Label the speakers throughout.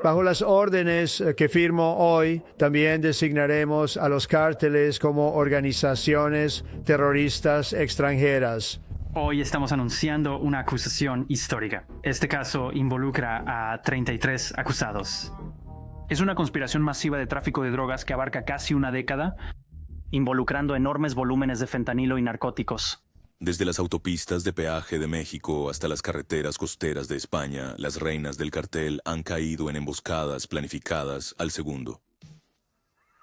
Speaker 1: Bajo las órdenes que firmo hoy, también designaremos a los cárteles como organizaciones terroristas extranjeras.
Speaker 2: Hoy estamos anunciando una acusación histórica. Este caso involucra a 33 acusados.
Speaker 3: Es una conspiración masiva de tráfico de drogas que abarca casi una década, involucrando enormes volúmenes de fentanilo y narcóticos.
Speaker 4: Desde las autopistas de peaje de México hasta las carreteras costeras de España, las reinas del cartel han caído en emboscadas planificadas al segundo.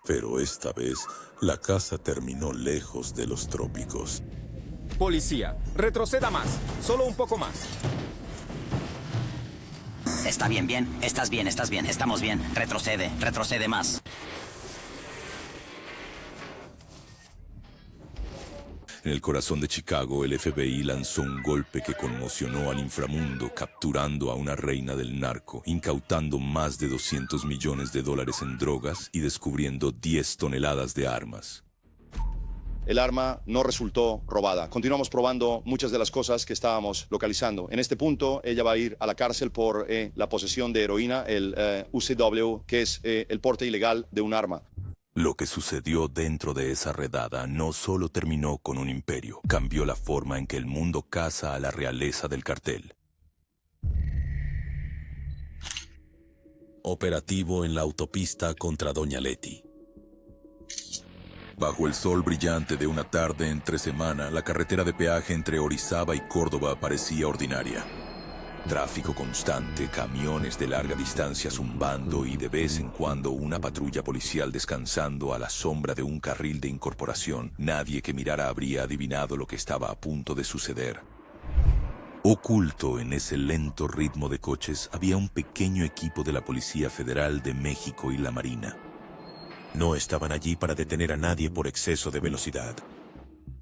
Speaker 5: Pero esta vez, la caza terminó lejos de los trópicos.
Speaker 6: Policía, retroceda más, solo un poco más.
Speaker 7: Está bien, estás bien, estamos bien. Retrocede más.
Speaker 4: En el corazón de Chicago, el FBI lanzó un golpe que conmocionó al inframundo, capturando a una reina del narco, incautando más de $200 millones en drogas y descubriendo 10 toneladas de armas.
Speaker 8: El arma no resultó robada. Continuamos probando muchas de las cosas que estábamos localizando. En este punto, ella va a ir a la cárcel por la posesión de heroína, el UCW, que es el porte ilegal de un arma.
Speaker 4: Lo que sucedió dentro de esa redada no solo terminó con un imperio, cambió la forma en que el mundo caza a la realeza del cartel.
Speaker 5: Operativo en la autopista contra Doña Leti.
Speaker 4: Bajo el sol brillante de una tarde entre semana, la carretera de peaje entre Orizaba y Córdoba parecía ordinaria. Tráfico constante, camiones de larga distancia zumbando y de vez en cuando una patrulla policial descansando a la sombra de un carril de incorporación. Nadie que mirara habría adivinado lo que estaba a punto de suceder. Oculto en ese lento ritmo de coches había un pequeño equipo de la Policía Federal de México y la Marina.
Speaker 5: No estaban allí para detener a nadie por exceso de velocidad.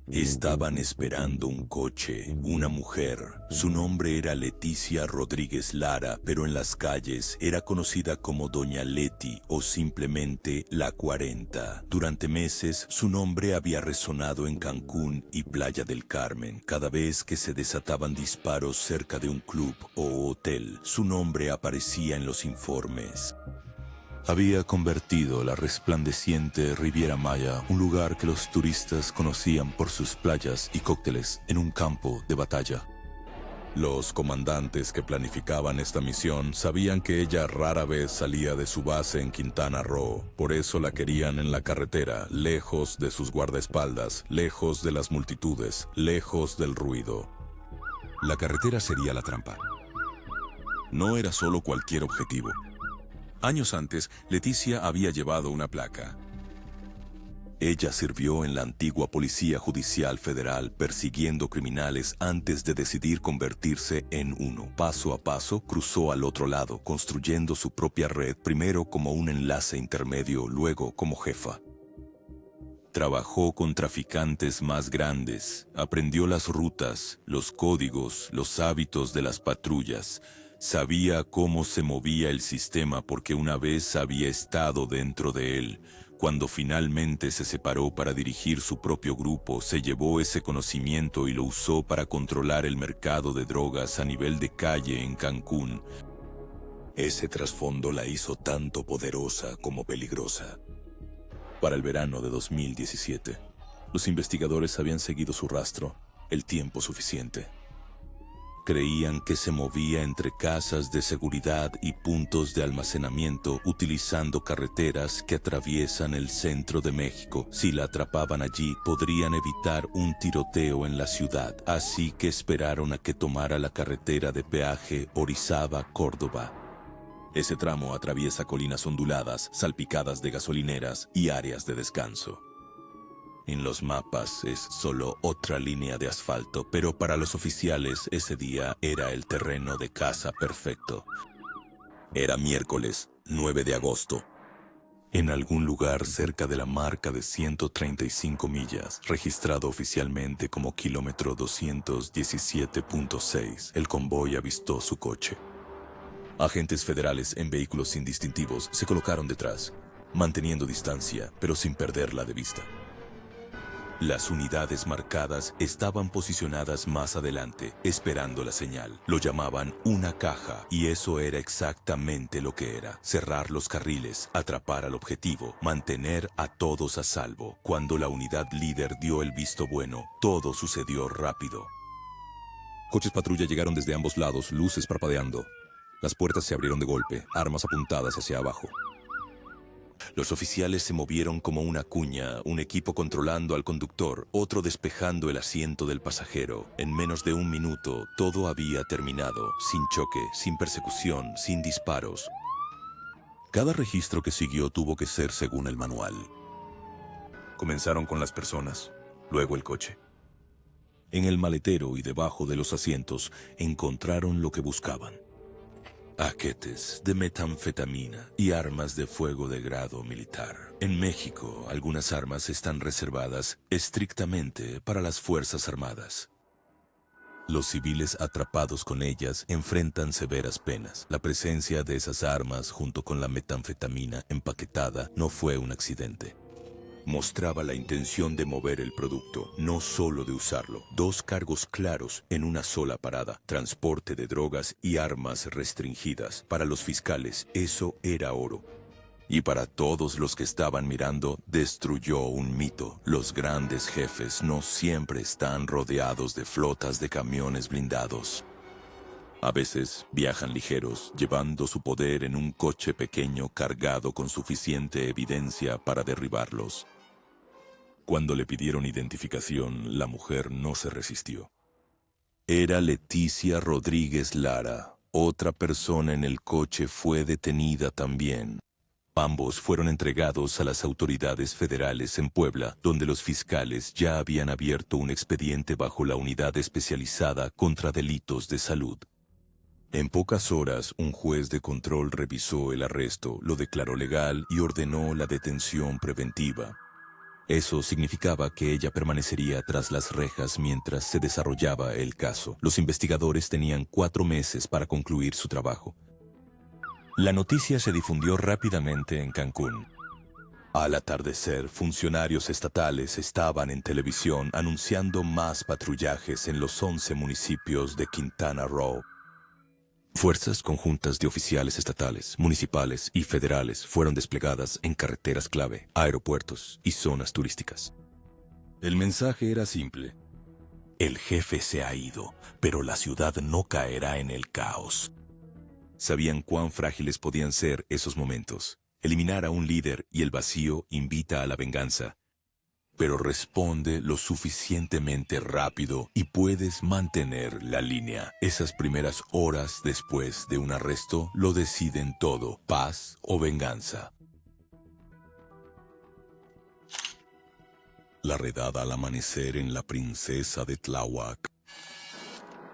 Speaker 4: Estaban esperando un coche, una mujer. Su nombre era Leticia Rodríguez Lara, pero en las calles era conocida como Doña Leti o simplemente La 40. Durante meses, su nombre había resonado en Cancún y Playa del Carmen. Cada vez que se desataban disparos cerca de un club o hotel, su nombre aparecía en los informes. Había convertido la resplandeciente Riviera Maya, un lugar que los turistas conocían por sus playas y cócteles, en un campo de batalla. Los comandantes que planificaban esta misión sabían que ella rara vez salía de su base en Quintana Roo. Por eso la querían en la carretera, lejos de sus guardaespaldas, lejos de las multitudes, lejos del ruido. La carretera sería la trampa. No era solo cualquier objetivo. Años antes, Leticia había llevado una placa. Ella sirvió en la antigua Policía Judicial Federal persiguiendo criminales antes de decidir convertirse en uno. Paso a paso, cruzó al otro lado, construyendo su propia red, primero como un enlace intermedio, luego como jefa. Trabajó con traficantes más grandes, aprendió las rutas, los códigos, los hábitos de las patrullas. Sabía cómo se movía el sistema porque una vez había estado dentro de él. Cuando finalmente se separó para dirigir su propio grupo, se llevó ese conocimiento y lo usó para controlar el mercado de drogas a nivel de calle en Cancún. Ese trasfondo la hizo tanto poderosa como peligrosa. Para el verano de 2017, los investigadores habían seguido su rastro el tiempo suficiente. Creían que se movía entre casas de seguridad y puntos de almacenamiento utilizando carreteras que atraviesan el centro de México. Si la atrapaban allí, podrían evitar un tiroteo en la ciudad. Así que esperaron a que tomara la carretera de peaje Orizaba-Córdoba. Ese tramo atraviesa colinas onduladas, salpicadas de gasolineras y áreas de descanso. En los mapas es solo otra línea de asfalto, pero para los oficiales ese día era el terreno de caza perfecto. Era miércoles 9 de agosto. En algún lugar cerca de la marca de 135 millas, registrado oficialmente como kilómetro 217.6, el convoy avistó su coche. Agentes federales en vehículos sin distintivos se colocaron detrás, manteniendo distancia, pero sin perderla de vista. Las unidades marcadas estaban posicionadas más adelante, esperando la señal. Lo llamaban una caja, y eso era exactamente lo que era. Cerrar los carriles, atrapar al objetivo, mantener a todos a salvo. Cuando la unidad líder dio el visto bueno, todo sucedió rápido.
Speaker 9: Coches patrulla llegaron desde ambos lados, luces parpadeando. Las puertas se abrieron de golpe, armas apuntadas hacia abajo.
Speaker 4: Los oficiales se movieron como una cuña, un equipo controlando al conductor, otro despejando el asiento del pasajero. En menos de un minuto, todo había terminado, sin choque, sin persecución, sin disparos.
Speaker 5: Cada registro que siguió tuvo que ser según el manual.
Speaker 4: Comenzaron con las personas, luego el coche. En el maletero y debajo de los asientos encontraron lo que buscaban: paquetes de metanfetamina y armas de fuego de grado militar. En México, algunas armas están reservadas estrictamente para las Fuerzas Armadas. Los civiles atrapados con ellas enfrentan severas penas. La presencia de esas armas junto con la metanfetamina empaquetada no fue un accidente. Mostraba la intención de mover el producto, no solo de usarlo. 2 cargos claros en una sola parada: transporte de drogas y armas restringidas. Para los fiscales, eso era oro. Y para todos los que estaban mirando, destruyó un mito. Los grandes jefes no siempre están rodeados de flotas de camiones blindados. A veces viajan ligeros, llevando su poder en un coche pequeño cargado con suficiente evidencia para derribarlos. Cuando le pidieron identificación, la mujer no se resistió. Era Leticia Rodríguez Lara. Otra persona en el coche fue detenida también. Ambos fueron entregados a las autoridades federales en Puebla, donde los fiscales ya habían abierto un expediente bajo la Unidad Especializada contra Delitos de Salud. En pocas horas, un juez de control revisó el arresto, lo declaró legal y ordenó la detención preventiva. Eso significaba que ella permanecería tras las rejas mientras se desarrollaba el caso. Los investigadores tenían 4 meses para concluir su trabajo. La noticia se difundió rápidamente en Cancún. Al atardecer, funcionarios estatales estaban en televisión anunciando más patrullajes en los 11 municipios de Quintana Roo. Fuerzas conjuntas de oficiales estatales, municipales y federales fueron desplegadas en carreteras clave, aeropuertos y zonas turísticas. El mensaje era simple: el jefe se ha ido, pero la ciudad no caerá en el caos. Sabían cuán frágiles podían ser esos momentos. Eliminar a un líder y el vacío invita a la venganza. Pero responde lo suficientemente rápido y puedes mantener la línea. Esas primeras horas después de un arresto lo deciden todo: paz o venganza. La redada al amanecer en la Princesa de Tláhuac.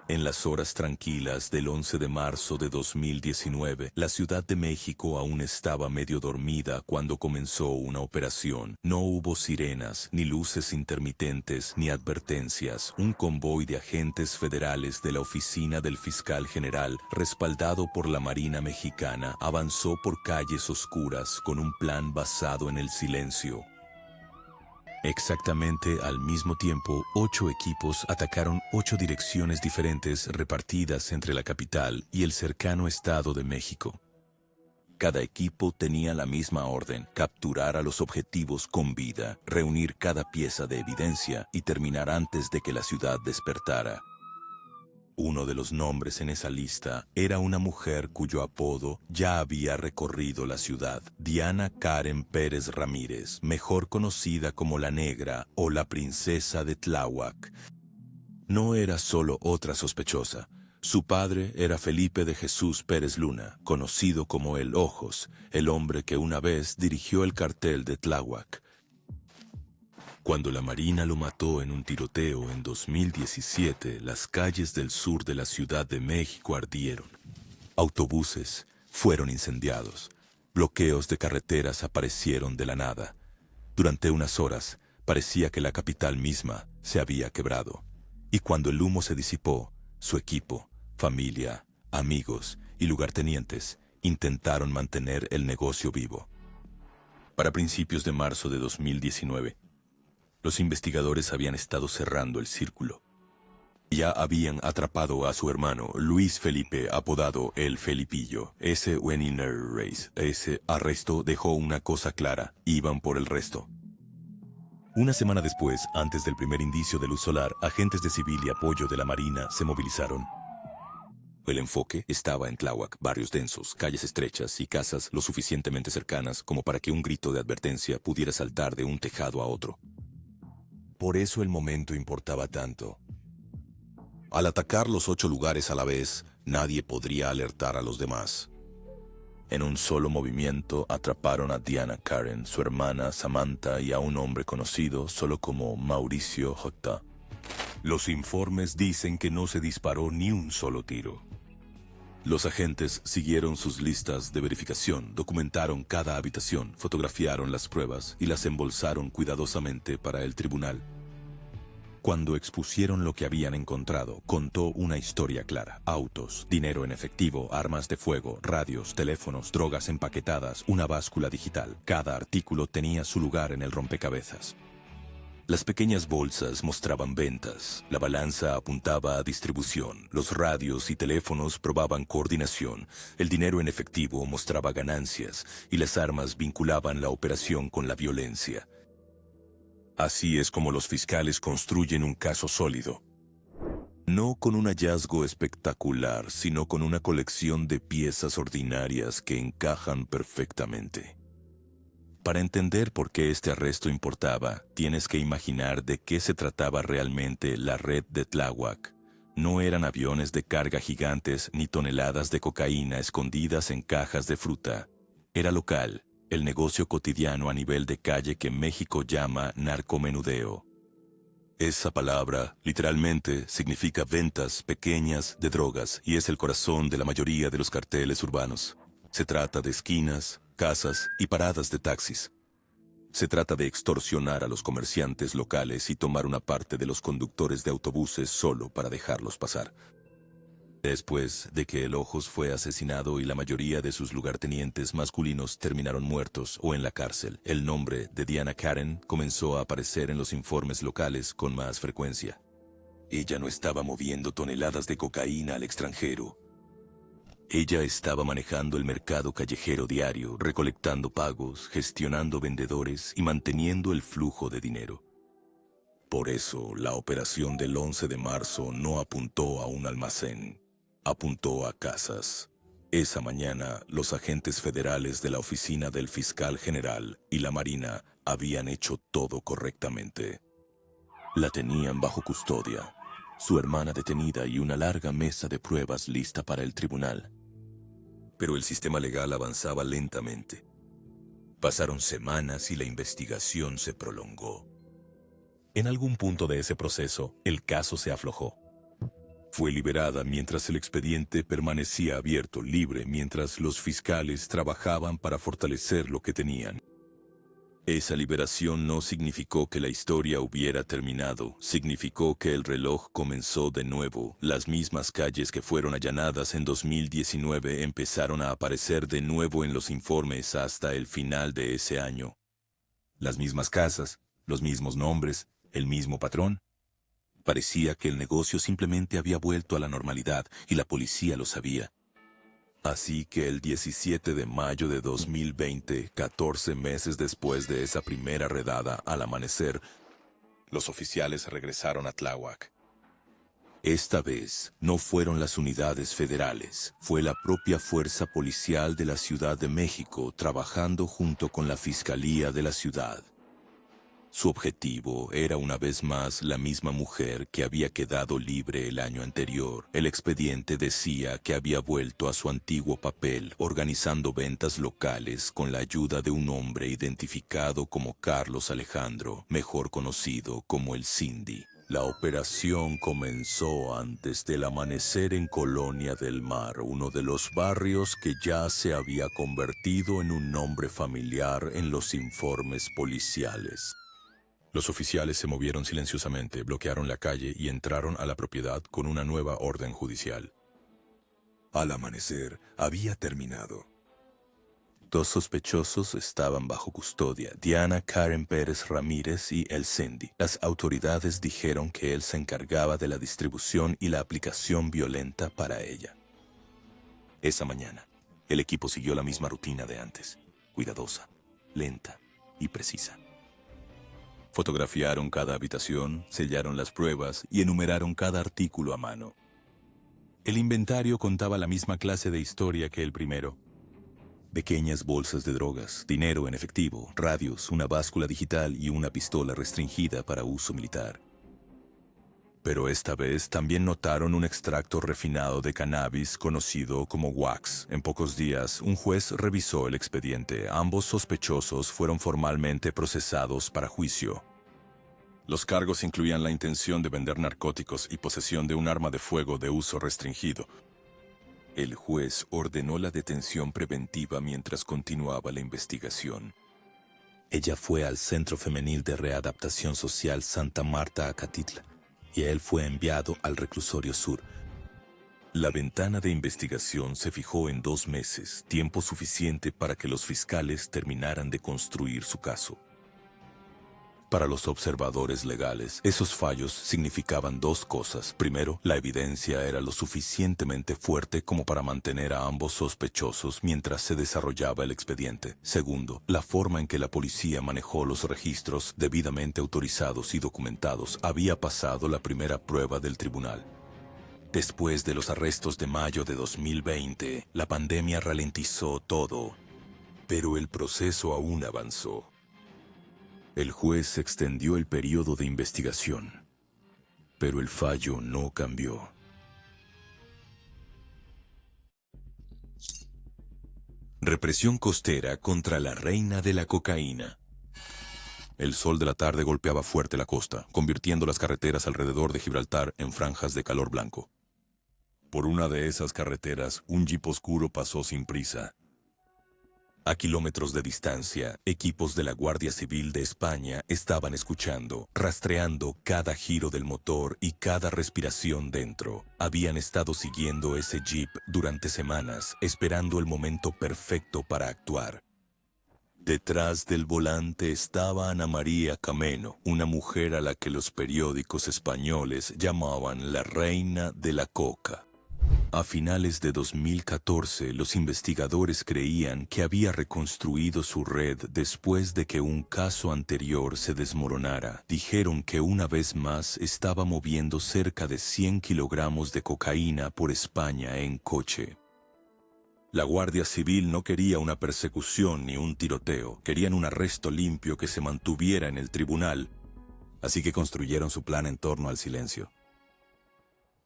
Speaker 4: En las horas tranquilas del 11 de marzo de 2019, la Ciudad de México aún estaba medio dormida cuando comenzó una operación. No hubo sirenas, ni luces intermitentes, ni advertencias. Un convoy de agentes federales de la oficina del fiscal general, respaldado por la Marina Mexicana, avanzó por calles oscuras con un plan basado en el silencio. Exactamente al mismo tiempo, 8 equipos atacaron 8 direcciones diferentes repartidas entre la capital y el cercano Estado de México. Cada equipo tenía la misma orden: capturar a los objetivos con vida, reunir cada pieza de evidencia y terminar antes de que la ciudad despertara. Uno de los nombres en esa lista era una mujer cuyo apodo ya había recorrido la ciudad: Diana Karen Pérez Ramírez, mejor conocida como la Negra o la Princesa de Tláhuac. No era solo otra sospechosa. Su padre era Felipe de Jesús Pérez Luna, conocido como el Ojos, el hombre que una vez dirigió el cartel de Tláhuac. Cuando la Marina lo mató en un tiroteo en 2017, las calles del sur de la Ciudad de México ardieron. Autobuses fueron incendiados. Bloqueos de carreteras aparecieron de la nada. Durante unas horas, parecía que la capital misma se había quebrado. Y cuando el humo se disipó, su equipo, familia, amigos y lugartenientes intentaron mantener el negocio vivo. Para principios de marzo de 2019, Los investigadores habían estado cerrando el círculo. Ya habían atrapado a su hermano, Luis Felipe, apodado El Felipillo. Ese arresto dejó una cosa clara: iban por el resto. Una semana después, antes del primer indicio de luz solar, agentes de civil y apoyo de la Marina se movilizaron. El enfoque estaba en Tláhuac, barrios densos, calles estrechas y casas lo suficientemente cercanas como para que un grito de advertencia pudiera saltar de un tejado a otro. Por eso el momento importaba tanto. Al atacar los 8 lugares a la vez, nadie podría alertar a los demás. En un solo movimiento atraparon a Diana Karen, su hermana Samantha y a un hombre conocido solo como Mauricio J. Los informes dicen que no se disparó ni un solo tiro. Los agentes siguieron sus listas de verificación, documentaron cada habitación, fotografiaron las pruebas y las embolsaron cuidadosamente para el tribunal. Cuando expusieron lo que habían encontrado, contó una historia clara: autos, dinero en efectivo, armas de fuego, radios, teléfonos, drogas empaquetadas, una báscula digital. Cada artículo tenía su lugar en el rompecabezas. Las pequeñas bolsas mostraban ventas, la balanza apuntaba a distribución, los radios y teléfonos probaban coordinación, el dinero en efectivo mostraba ganancias y las armas vinculaban la operación con la violencia. Así es como los fiscales construyen un caso sólido. No con un hallazgo espectacular, sino con una colección de piezas ordinarias que encajan perfectamente. Para entender por qué este arresto importaba, tienes que imaginar de qué se trataba realmente la red de Tláhuac. No eran aviones de carga gigantes ni toneladas de cocaína escondidas en cajas de fruta. Era local. El negocio cotidiano a nivel de calle que México llama narcomenudeo. Esa palabra, literalmente, significa ventas pequeñas de drogas y es el corazón de la mayoría de los carteles urbanos. Se trata de esquinas, casas y paradas de taxis. Se trata de extorsionar a los comerciantes locales y tomar una parte de los conductores de autobuses solo para dejarlos pasar. Después de que el Ojos fue asesinado y la mayoría de sus lugartenientes masculinos terminaron muertos o en la cárcel, el nombre de Diana Karen comenzó a aparecer en los informes locales con más frecuencia. Ella no estaba moviendo toneladas de cocaína al extranjero. Ella estaba manejando el mercado callejero diario, recolectando pagos, gestionando vendedores y manteniendo el flujo de dinero. Por eso, la operación del 11 de marzo no apuntó a un almacén. Apuntó a casas. Esa mañana, los agentes federales de la oficina del fiscal general y la Marina habían hecho todo correctamente. La tenían bajo custodia, su hermana detenida y una larga mesa de pruebas lista para el tribunal. Pero el sistema legal avanzaba lentamente. Pasaron semanas y la investigación se prolongó. En algún punto de ese proceso, el caso se aflojó. Fue liberada mientras el expediente permanecía abierto, libre, mientras los fiscales trabajaban para fortalecer lo que tenían. Esa liberación no significó que la historia hubiera terminado, significó que el reloj comenzó de nuevo. Las mismas calles que fueron allanadas en 2019 empezaron a aparecer de nuevo en los informes hasta el final de ese año. Las mismas casas, los mismos nombres, el mismo patrón. Parecía que el negocio simplemente había vuelto a la normalidad y la policía lo sabía. Así que el 17 de mayo de 2020, 14 meses después de esa primera redada, al amanecer, los oficiales regresaron a Tláhuac. Esta vez no fueron las unidades federales, fue la propia fuerza policial de la Ciudad de México trabajando junto con la Fiscalía de la ciudad. Su objetivo era una vez más la misma mujer que había quedado libre el año anterior. El expediente decía que había vuelto a su antiguo papel, organizando ventas locales con la ayuda de un hombre identificado como Carlos Alejandro, mejor conocido como el Cindy. La operación comenzó antes del amanecer en Colonia del Mar, uno de los barrios que ya se había convertido en un nombre familiar en los informes policiales. Los oficiales se movieron silenciosamente, bloquearon la calle y entraron a la propiedad con una nueva orden judicial. Al amanecer, había terminado. 2 sospechosos estaban bajo custodia, Diana Karen Pérez Ramírez y El Cindy. Las autoridades dijeron que él se encargaba de la distribución y la aplicación violenta para ella. Esa mañana, el equipo siguió la misma rutina de antes, cuidadosa, lenta y precisa. Fotografiaron cada habitación, sellaron las pruebas y enumeraron cada artículo a mano. El inventario contaba la misma clase de historia que el primero. Pequeñas bolsas de drogas, dinero en efectivo, radios, una báscula digital y una pistola restringida para uso militar. Pero esta vez también notaron un extracto refinado de cannabis conocido como wax. En pocos días, un juez revisó el expediente. Ambos sospechosos fueron formalmente procesados para juicio. Los cargos incluían la intención de vender narcóticos y posesión de un arma de fuego de uso restringido. El juez ordenó la detención preventiva mientras continuaba la investigación. Ella fue al Centro Femenil de Readaptación Social Santa Marta, Acatitla, y él fue enviado al Reclusorio Sur. La ventana de investigación se fijó en 2 meses, tiempo suficiente para que los fiscales terminaran de construir su caso. Para los observadores legales, esos fallos significaban 2 cosas. Primero, la evidencia era lo suficientemente fuerte como para mantener a ambos sospechosos mientras se desarrollaba el expediente. Segundo, la forma en que la policía manejó los registros debidamente autorizados y documentados había pasado la primera prueba del tribunal. Después de los arrestos de mayo de 2020, la pandemia ralentizó todo, pero el proceso aún avanzó. El juez extendió el periodo de investigación, pero el fallo no cambió. Represión costera contra la reina de la cocaína. El sol de la tarde golpeaba fuerte la costa, convirtiendo las carreteras alrededor de Gibraltar en franjas de calor blanco. Por una de esas carreteras, un jeep oscuro pasó sin prisa. A kilómetros de distancia, equipos de la Guardia Civil de España estaban escuchando, rastreando cada giro del motor y cada respiración dentro. Habían estado siguiendo ese jeep durante semanas, esperando el momento perfecto para actuar. Detrás del volante estaba Ana María Cameno, una mujer a la que los periódicos españoles llamaban la reina de la coca. A finales de 2014, los investigadores creían que había reconstruido su red después de que un caso anterior se desmoronara. Dijeron que una vez más estaba moviendo cerca de 100 kilogramos de cocaína por España en coche. La Guardia Civil no quería una persecución ni un tiroteo. Querían un arresto limpio que se mantuviera en el tribunal. Así que construyeron su plan en torno al silencio.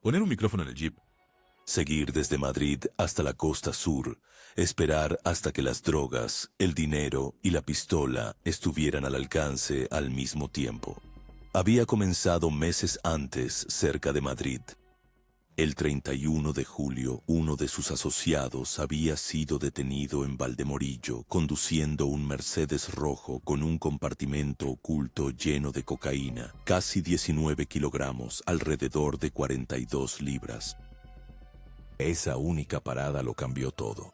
Speaker 4: Poner un micrófono en el jeep. Seguir desde Madrid hasta la costa sur, esperar hasta que las drogas, el dinero y la pistola estuvieran al alcance al mismo tiempo. Había comenzado meses antes cerca de Madrid. El 31 de julio, uno de sus asociados había sido detenido en Valdemorillo conduciendo un Mercedes rojo con un compartimento oculto lleno de cocaína, casi 19 kilogramos, alrededor de 42 libras. Esa única parada lo cambió todo.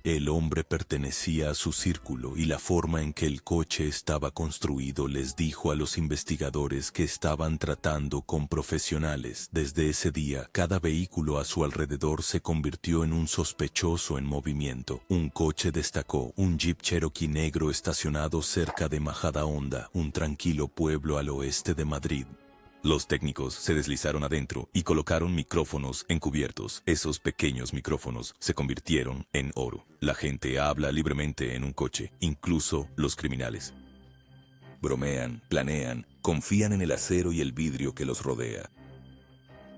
Speaker 4: El hombre pertenecía a su círculo y la forma en que el coche estaba construido les dijo a los investigadores que estaban tratando con profesionales. Desde ese día, cada vehículo a su alrededor se convirtió en un sospechoso en movimiento. Un coche destacó, un Jeep Cherokee negro estacionado cerca de Majadahonda, un tranquilo pueblo al oeste de Madrid. Los técnicos se deslizaron adentro y colocaron micrófonos encubiertos. Esos pequeños micrófonos se convirtieron en oro. La gente habla libremente en un coche, incluso los criminales. Bromean, planean, confían en el acero y el vidrio que los rodea.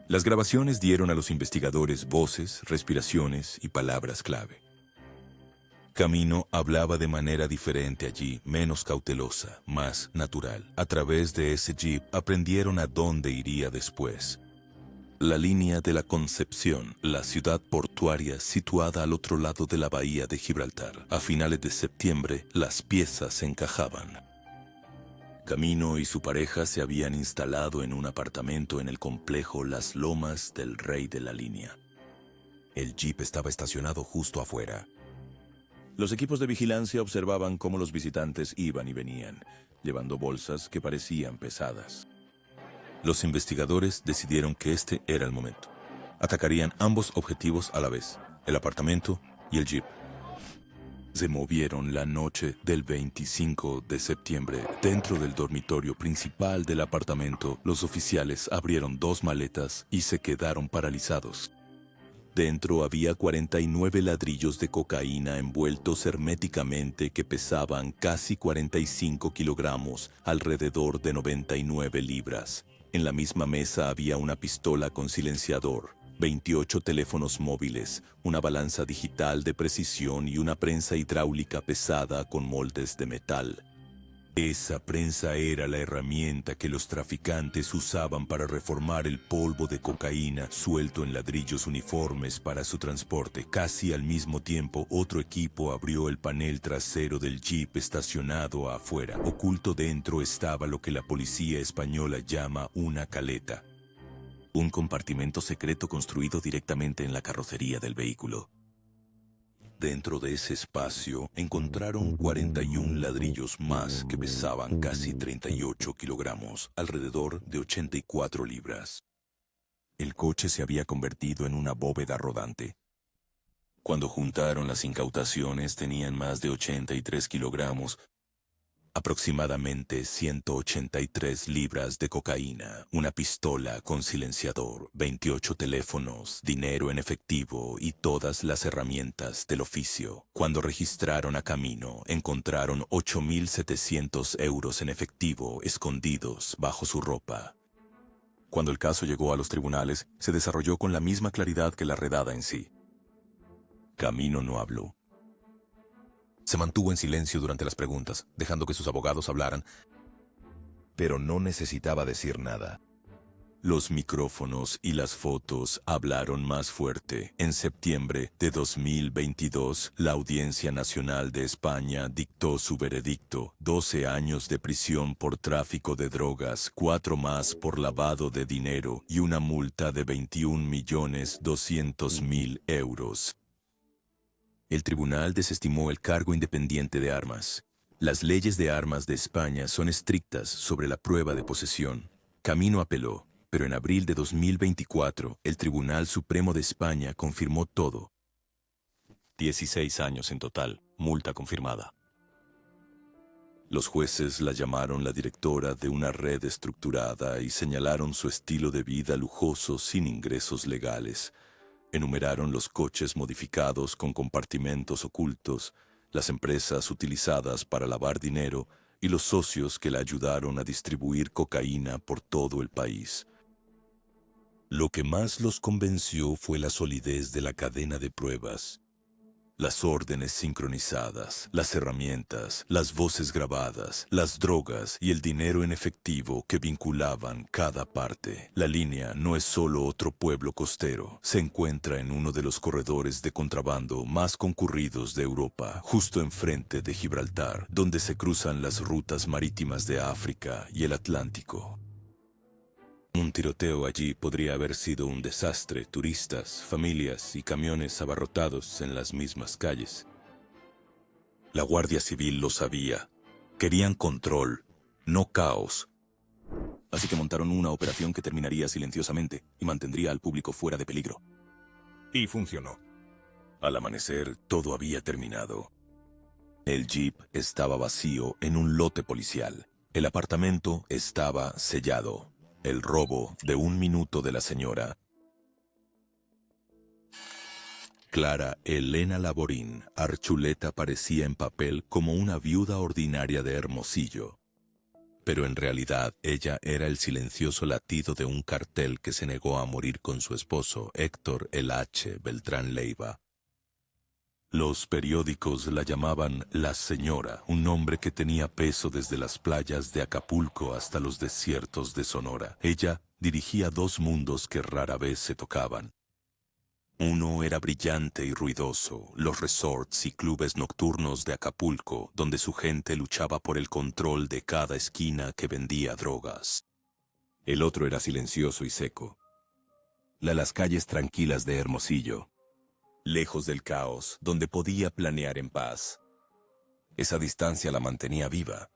Speaker 4: Las grabaciones dieron a los investigadores voces, respiraciones y palabras clave. Camino hablaba de manera diferente allí, menos cautelosa, más natural. A través de ese jeep aprendieron a dónde iría después. La línea de la Concepción, la ciudad portuaria situada al otro lado de la bahía de Gibraltar. A finales de septiembre, las piezas se encajaban. Camino y su pareja se habían instalado en un apartamento en el complejo Las Lomas del Rey de la Línea. El jeep estaba estacionado justo afuera. Los equipos de vigilancia observaban cómo los visitantes iban y venían, llevando bolsas que parecían pesadas. Los investigadores decidieron que este era el momento. Atacarían ambos objetivos a la vez, el apartamento y el jeep. Se movieron la noche del 25 de septiembre. Dentro del dormitorio principal del apartamento, los oficiales abrieron 2 maletas y se quedaron paralizados. Dentro había 49 ladrillos de cocaína envueltos herméticamente que pesaban casi 45 kilogramos, alrededor de 99 libras. En la misma mesa había una pistola con silenciador, 28 teléfonos móviles, una balanza digital de precisión y una prensa hidráulica pesada con moldes de metal. Esa prensa era la herramienta que los traficantes usaban para reformar el polvo de cocaína suelto en ladrillos uniformes para su transporte. Casi al mismo tiempo, otro equipo abrió el panel trasero del jeep estacionado afuera. Oculto dentro estaba lo que la policía española llama una caleta. Un compartimento secreto construido directamente en la carrocería del vehículo. Dentro de ese espacio encontraron 41 ladrillos más que pesaban casi 38 kilogramos, alrededor de 84 libras. El coche se había convertido en una bóveda rodante. Cuando juntaron las incautaciones tenían más de 83 kilogramos, aproximadamente 183 libras de cocaína, una pistola con silenciador, 28 teléfonos, dinero en efectivo y todas las herramientas del oficio. Cuando registraron a Camino, encontraron 8.700 euros en efectivo escondidos bajo su ropa. Cuando el caso llegó a los tribunales, se desarrolló con la misma claridad que la redada en sí. Camino no habló. Se mantuvo en silencio durante las preguntas, dejando que sus abogados hablaran, pero no necesitaba decir nada. Los micrófonos y las fotos hablaron más fuerte. En septiembre de 2022, la Audiencia Nacional de España dictó su veredicto: 12 años de prisión por tráfico de drogas, 4 más por lavado de dinero y una multa de 21.200.000 euros. El tribunal desestimó el cargo independiente de armas. Las leyes de armas de España son estrictas sobre la prueba de posesión. Camino apeló, pero en abril de 2024, el Tribunal Supremo de España confirmó todo. 16 años en total, multa confirmada. Los jueces la llamaron la directora de una red estructurada y señalaron su estilo de vida lujoso sin ingresos legales. Enumeraron los coches modificados con compartimentos ocultos, las empresas utilizadas para lavar dinero y los socios que la ayudaron a distribuir cocaína por todo el país. Lo que más los convenció fue la solidez de la cadena de pruebas. Las órdenes sincronizadas, las herramientas, las voces grabadas, las drogas y el dinero en efectivo que vinculaban cada parte. La línea no es solo otro pueblo costero. Se encuentra en uno de los corredores de contrabando más concurridos de Europa, justo enfrente de Gibraltar, donde se cruzan las rutas marítimas de África y el Atlántico. Un tiroteo allí podría haber sido un desastre: turistas, familias y camiones abarrotados en las mismas calles. La Guardia Civil lo sabía. Querían control, no caos. Así que montaron una operación que terminaría silenciosamente y mantendría al público fuera de peligro.
Speaker 5: Y funcionó.
Speaker 4: Al amanecer, todo había terminado. El jeep estaba vacío en un lote policial. El apartamento estaba sellado. El robo de 1 minuto de la señora Clara Elena Laborín Archuleta parecía en papel como una viuda ordinaria de Hermosillo. Pero en realidad ella era el silencioso latido de un cartel que se negó a morir con su esposo, Héctor El H. Beltrán Leiva. Los periódicos la llamaban La Señora, un nombre que tenía peso desde las playas de Acapulco hasta los desiertos de Sonora. Ella dirigía 2 mundos que rara vez se tocaban. Uno era brillante y ruidoso, los resorts y clubes nocturnos de Acapulco, donde su gente luchaba por el control de cada esquina que vendía drogas. El otro era silencioso y seco. Las calles tranquilas de Hermosillo. lejos del caos, donde podía planear en paz. Esa distancia la mantenía viva.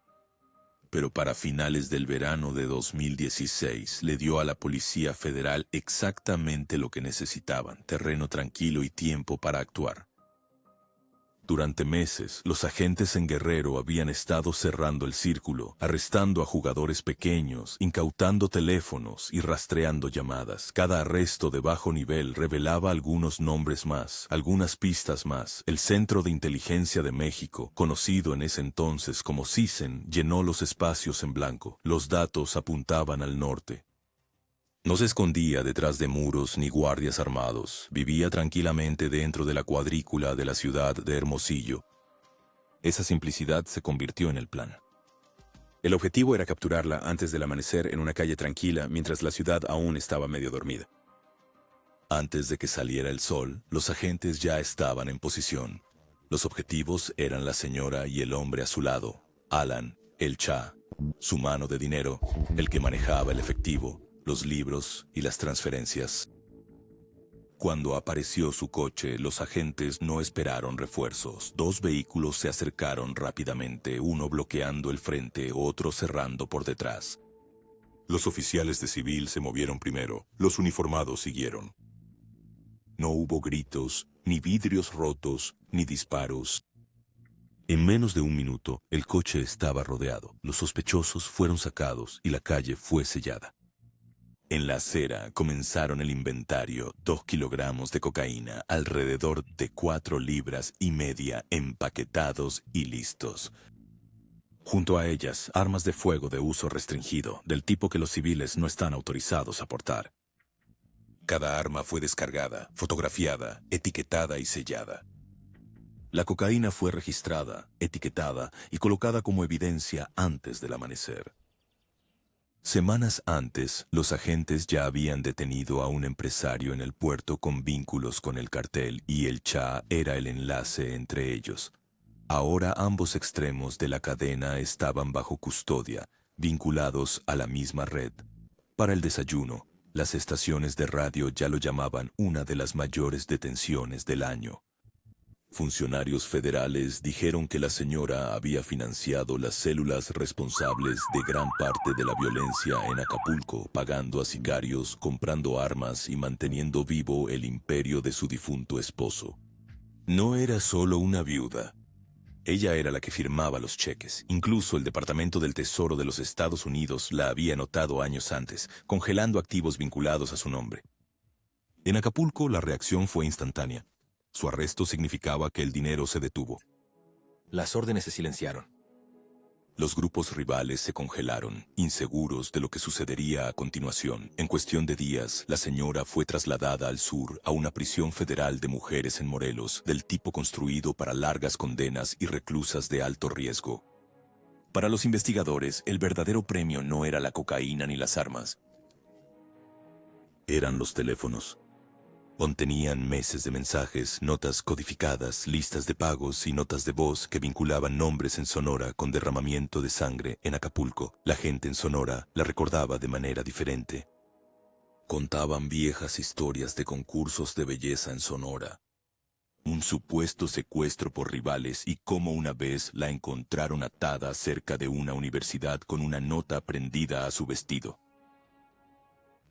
Speaker 4: Pero para finales del verano de 2016 le dio a la Policía Federal exactamente lo que necesitaban: terreno tranquilo y tiempo para actuar. Durante meses, los agentes en Guerrero habían estado cerrando el círculo, arrestando a jugadores pequeños, incautando teléfonos y rastreando llamadas. Cada arresto de bajo nivel revelaba algunos nombres más, algunas pistas más. El Centro de Inteligencia de México, conocido en ese entonces como CISEN, llenó los espacios en blanco. Los datos apuntaban al norte. No se escondía detrás de muros ni guardias armados. Vivía tranquilamente dentro de la cuadrícula de la ciudad de Hermosillo. Esa simplicidad se convirtió en el plan. El objetivo era capturarla antes del amanecer en una calle tranquila mientras la ciudad aún estaba medio dormida. Antes de que saliera el sol, los agentes ya estaban en posición. Los objetivos eran la señora y el hombre a su lado, Alan, el Cha, su mano de dinero, el que manejaba el efectivo, los libros y las transferencias. Cuando apareció su coche, los agentes no esperaron refuerzos. 2 vehículos se acercaron rápidamente, uno bloqueando el frente, otro cerrando por detrás. Los oficiales de civil se movieron primero, los uniformados siguieron. No hubo gritos, ni vidrios rotos, ni disparos. En menos de 1 minuto, el coche estaba rodeado. Los sospechosos fueron sacados y la calle fue sellada. En la acera comenzaron el inventario: 2 kilogramos de cocaína, alrededor de 4,5 libras empaquetados y listos. Junto a ellas, armas de fuego de uso restringido, del tipo que los civiles no están autorizados a portar. Cada arma fue descargada, fotografiada, etiquetada y sellada. La cocaína fue registrada, etiquetada y colocada como evidencia antes del amanecer. Semanas antes, los agentes ya habían detenido a un empresario en el puerto con vínculos con el cartel y el Cha era el enlace entre ellos. Ahora ambos extremos de la cadena estaban bajo custodia, vinculados a la misma red. Para el desayuno, las estaciones de radio ya lo llamaban una de las mayores detenciones del año. Funcionarios federales dijeron que la señora había financiado las células responsables de gran parte de la violencia en Acapulco, pagando a sicarios, comprando armas y manteniendo vivo el imperio de su difunto esposo. No era solo una viuda. Ella era la que firmaba los cheques. Incluso el Departamento del Tesoro de los Estados Unidos la había notado años antes, congelando activos vinculados a su nombre. En Acapulco la reacción fue instantánea. Su arresto significaba que el dinero se detuvo. Las órdenes se silenciaron. Los grupos rivales se congelaron, inseguros de lo que sucedería a continuación. En cuestión de días, la señora fue trasladada al sur, a una prisión federal de mujeres en Morelos, del tipo construido para largas condenas y reclusas de alto riesgo. Para los investigadores, el verdadero premio no era la cocaína ni las armas. Eran los teléfonos. Contenían meses de mensajes, notas codificadas, listas de pagos y notas de voz que vinculaban nombres en Sonora con derramamiento de sangre en Acapulco. La gente en Sonora la recordaba de manera diferente. Contaban viejas historias de concursos de belleza en Sonora, un supuesto secuestro por rivales y cómo una vez la encontraron atada cerca de una universidad con una nota prendida a su vestido.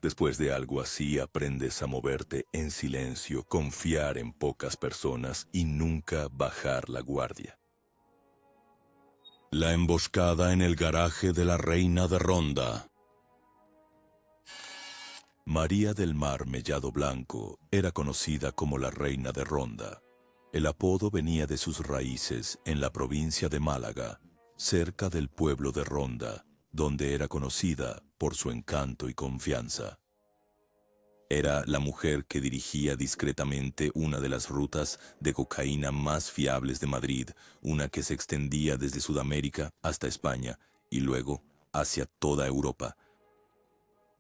Speaker 4: Después de algo así aprendes a moverte en silencio, confiar en pocas personas y nunca bajar la guardia. La emboscada en el garaje de la Reina de Ronda. María del Mar Mellado Blanco era conocida como la Reina de Ronda. El apodo venía de sus raíces en la provincia de Málaga, cerca del pueblo de Ronda, donde era conocida por su encanto y confianza. Era la mujer que dirigía discretamente una de las rutas de cocaína más fiables de Madrid, una que se extendía desde Sudamérica hasta España y luego hacia toda Europa.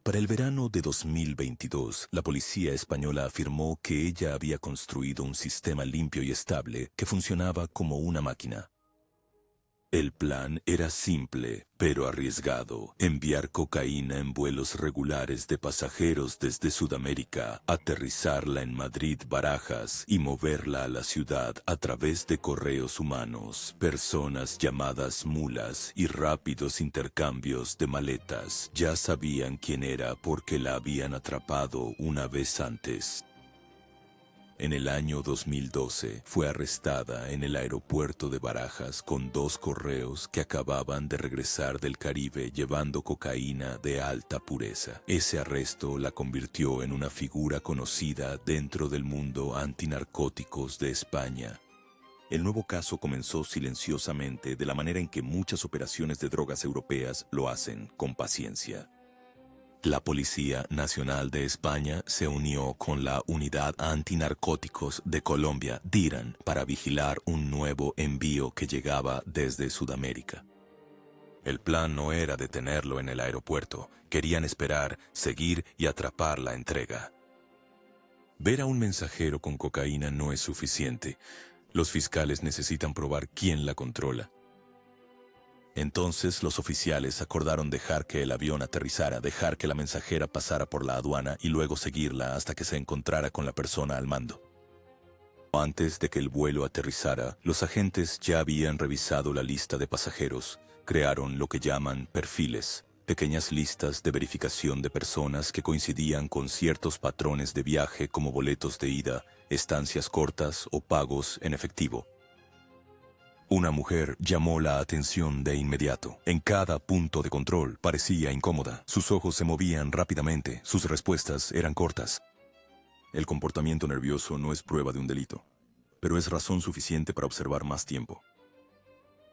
Speaker 4: Para el verano de 2022, la policía española afirmó que ella había construido un sistema limpio y estable que funcionaba como una máquina. El plan era simple, pero arriesgado: enviar cocaína en vuelos regulares de pasajeros desde Sudamérica, aterrizarla en Madrid, Barajas y moverla a la ciudad a través de correos humanos, personas llamadas mulas y rápidos intercambios de maletas. Ya sabían quién era porque la habían atrapado una vez antes. En el año 2012 fue arrestada en el aeropuerto de Barajas con 2 correos que acababan de regresar del Caribe llevando cocaína de alta pureza. Ese arresto la convirtió en una figura conocida dentro del mundo antinarcóticos de España. El nuevo caso comenzó silenciosamente, de la manera en que muchas operaciones de drogas europeas lo hacen, con paciencia. La Policía Nacional de España se unió con la Unidad Antinarcóticos de Colombia, DIRAN, para vigilar un nuevo envío que llegaba desde Sudamérica. El plan no era detenerlo en el aeropuerto. Querían esperar, seguir y atrapar la entrega. Ver a un mensajero con cocaína no es suficiente. Los fiscales necesitan probar quién la controla. Entonces los oficiales acordaron dejar que el avión aterrizara, dejar que la mensajera pasara por la aduana y luego seguirla hasta que se encontrara con la persona al mando. Antes de que el vuelo aterrizara, los agentes ya habían revisado la lista de pasajeros. Crearon lo que llaman perfiles, pequeñas listas de verificación de personas que coincidían con ciertos patrones de viaje como boletos de ida, estancias cortas o pagos en efectivo. Una mujer llamó la atención de inmediato. En cada punto de control parecía incómoda. Sus ojos se movían rápidamente. Sus respuestas eran cortas. El comportamiento nervioso no es prueba de un delito, pero es razón suficiente para observar más tiempo.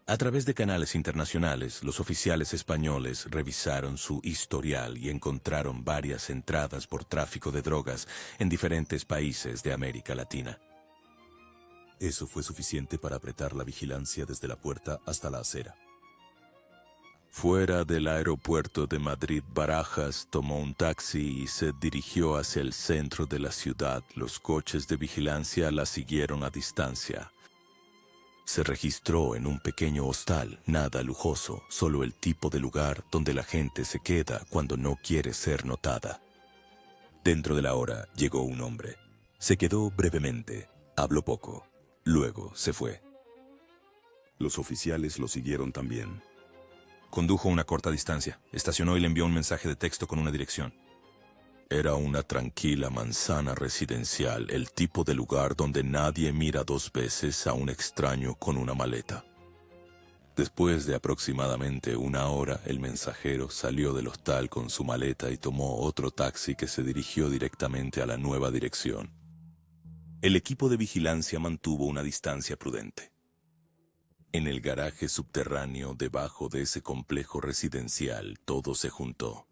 Speaker 4: A través de canales internacionales, los oficiales españoles revisaron su historial y encontraron varias entradas por tráfico de drogas en diferentes países de América Latina. Eso fue suficiente para apretar la vigilancia desde la puerta hasta la acera. Fuera del aeropuerto de Madrid-Barajas, tomó un taxi y se dirigió hacia el centro de la ciudad. Los coches de vigilancia la siguieron a distancia. Se registró en un pequeño hostal, nada lujoso, solo el tipo de lugar donde la gente se queda cuando no quiere ser notada. Dentro de la hora llegó un hombre. Se quedó brevemente, habló poco. Luego se fue. Los oficiales lo siguieron también. Condujo una corta distancia, estacionó y le envió un mensaje de texto con una dirección. Era una tranquila manzana residencial, el tipo de lugar donde nadie mira 2 veces a un extraño con una maleta. Después de aproximadamente 1 hora, el mensajero salió del hostal con su maleta y tomó otro taxi que se dirigió directamente a la nueva dirección. El equipo de vigilancia mantuvo una distancia prudente. En el garaje subterráneo debajo de ese complejo residencial todo se juntó.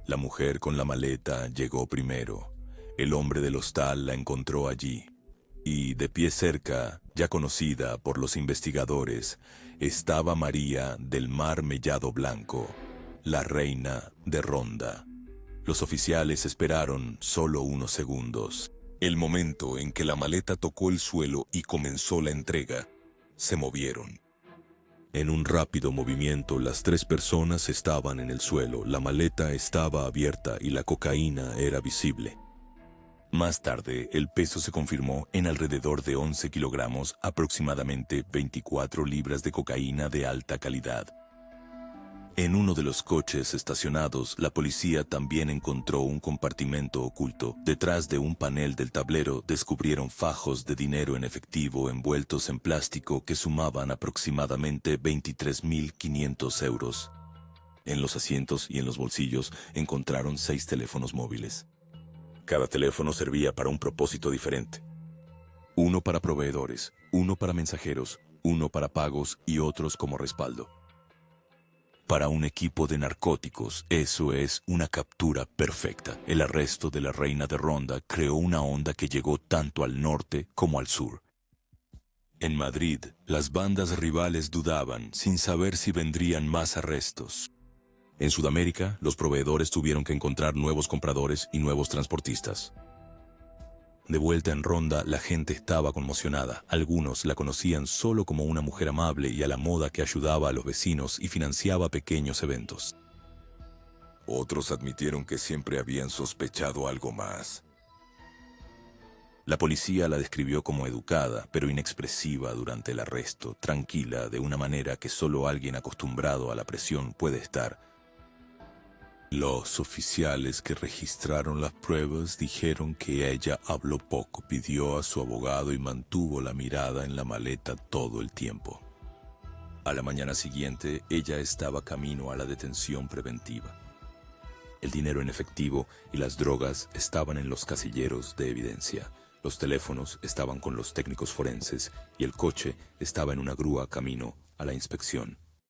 Speaker 4: La mujer con la maleta llegó primero. El hombre del hostal la encontró allí. Y de pie cerca, ya conocida por los investigadores, estaba María del Mar Mellado Blanco, la reina de Ronda. Los oficiales esperaron solo unos segundos. El momento en que la maleta tocó el suelo y comenzó la entrega, se movieron. En un rápido movimiento, las 3 personas estaban en el suelo, la maleta estaba abierta y la cocaína era visible. Más tarde, el peso se confirmó en alrededor de 11 kilogramos, aproximadamente 24 libras de cocaína de alta calidad. En uno de los coches estacionados, la policía también encontró un compartimento oculto. Detrás de un panel del tablero descubrieron fajos de dinero en efectivo envueltos en plástico que sumaban aproximadamente 23.500 euros. En los asientos y en los bolsillos encontraron 6 teléfonos móviles. Cada teléfono servía para un propósito diferente. Uno para proveedores, uno para mensajeros, uno para pagos y otros como respaldo. Para un equipo de narcóticos, eso es una captura perfecta. El arresto de la reina de Ronda creó una onda que llegó tanto al norte como al sur. En Madrid, las bandas rivales dudaban, sin saber si vendrían más arrestos. En Sudamérica, los proveedores tuvieron que encontrar nuevos compradores y nuevos transportistas.
Speaker 9: De vuelta en Ronda, la gente estaba conmocionada. Algunos la conocían solo como una mujer amable y a la moda que ayudaba a los vecinos y financiaba pequeños eventos.
Speaker 5: Otros admitieron que siempre habían sospechado algo más.
Speaker 9: La policía la describió como educada, pero inexpresiva durante el arresto, tranquila, de una manera que solo alguien acostumbrado a la presión puede estar.
Speaker 5: Los oficiales que registraron las pruebas dijeron que ella habló poco, pidió a su abogado y mantuvo la mirada en la maleta todo el tiempo.
Speaker 9: A la mañana siguiente, ella estaba camino a la detención preventiva. El dinero en efectivo y las drogas estaban en los casilleros de evidencia. Los teléfonos estaban con los técnicos forenses y el coche estaba en una grúa camino a la inspección.